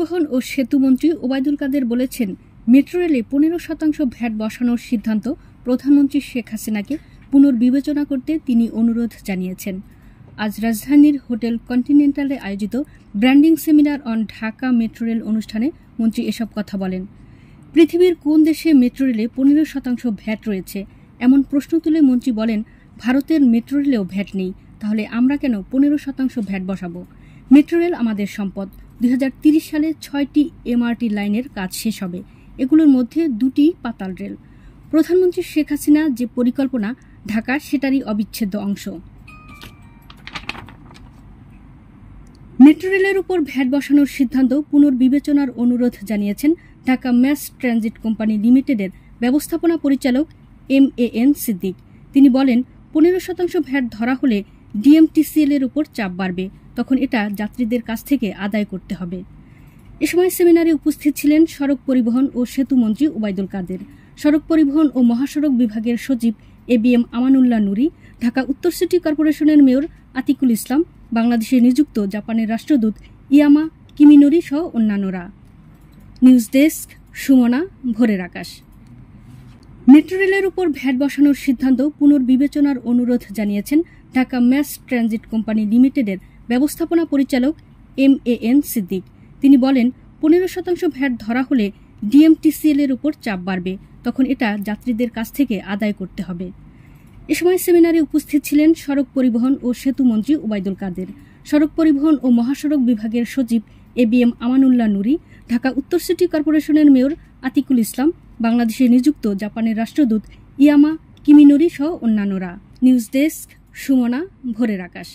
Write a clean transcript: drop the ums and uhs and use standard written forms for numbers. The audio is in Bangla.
পরিবহন ও সেতুমন্ত্রী ওবায়দুল কাদের বলেছেন, মেট্রো রেলে 15% ভ্যাট বসানোর সিদ্ধান্ত প্রধানমন্ত্রী শেখ হাসিনাকে পুনর্বিবেচনা করতে তিনি অনুরোধ জানিয়েছেন। আজ রাজধানীর হোটেল কন্টিনেন্টালে আয়োজিত branding seminar on Dhaka metro rail অনুষ্ঠানে মন্ত্রী এসব কথা বলেন। পৃথিবীর কোন দেশে মেট্রো রেলে 15% ভ্যাট রয়েছে এমন প্রশ্ন তুলে মন্ত্রী বলেন, ভারতের মেট্রো রেলেও ভ্যাট নেই, তাহলে আমরা কেন 15% ভ্যাট বসাবো? মেট্রো রেল আমাদের সম্পদ। 2030 সালে 6টি এমআরটি লাইনের কাজ শেষ হবে। এগুলোর মধ্যে 2টি পাতাল রেল। প্রধানমন্ত্রী শেখ হাসিনা যে পরিকল্পনা ঢাকার, সেটারই অবিচ্ছেদ্য অংশ। মেট্রো রেলের উপর ভ্যাট বসানোর সিদ্ধান্ত পুনর্বিবেচনার অনুরোধ জানিয়েছেন ঢাকা ম্যাস ট্রানজিট কোম্পানি লিমিটেডের ব্যবস্থাপনা পরিচালক MAN সিদ্দিক। তিনি বলেন, 15% ভ্যাট ধরা হলে DMTCL এর উপর চাপ বাড়বে, তখন এটা যাত্রীদের কাছ থেকে আদায় করতে হবে। এ সময় সেমিনারে উপস্থিত ছিলেন সড়ক পরিবহন ও সেতু মন্ত্রী ওবায়দুল কাদের, সড়ক পরিবহন ও মহাসড়ক বিভাগের সচিব ABM আমানুল্লাহ নুরী, ঢাকা উত্তর সিটি কর্পোরেশনের মেয়র আতিকুল ইসলাম, বাংলাদেশে নিযুক্ত জাপানের রাষ্ট্রদূত ইয়ামা কিমিনোরি সহ অন্যান্যরা। নিউজ ডেস্ক, সুমনা, ভোরের আকাশ। মেট্রো রেলের উপর ভ্যাট বসানোর সিদ্ধান্ত পুনর্বিবেচনার অনুরোধ জানিয়েছেন ঢাকা ম্যাস ট্রানজিট কোম্পানি লিমিটেডের ব্যবস্থাপনা পরিচালক MAN সিদ্দিক। তিনি বলেন, 15% ভ্যাট ধরা হলে DMTCL এর উপর চাপ বাড়বে, তখন এটা যাত্রীদের কাছ থেকে আদায় করতে হবে। এ সময় সেমিনারে উপস্থিত ছিলেন সড়ক পরিবহন ও সেতু মন্ত্রী ওবায়দুল কাদের, সড়ক পরিবহন ও মহাসড়ক বিভাগের সচিব ABM আমানুল্লাহ নুরী, ঢাকা উত্তর সিটি কর্পোরেশনের মেয়র আতিকুল ইসলাম, বাংলাদেশে নিযুক্ত জাপানের রাষ্ট্রদূত ইয়ামা কিমিনোরি সহ অন্যান্যরা। নিউজ ডেস্ক, সুমনা, ভোরের আকাশ।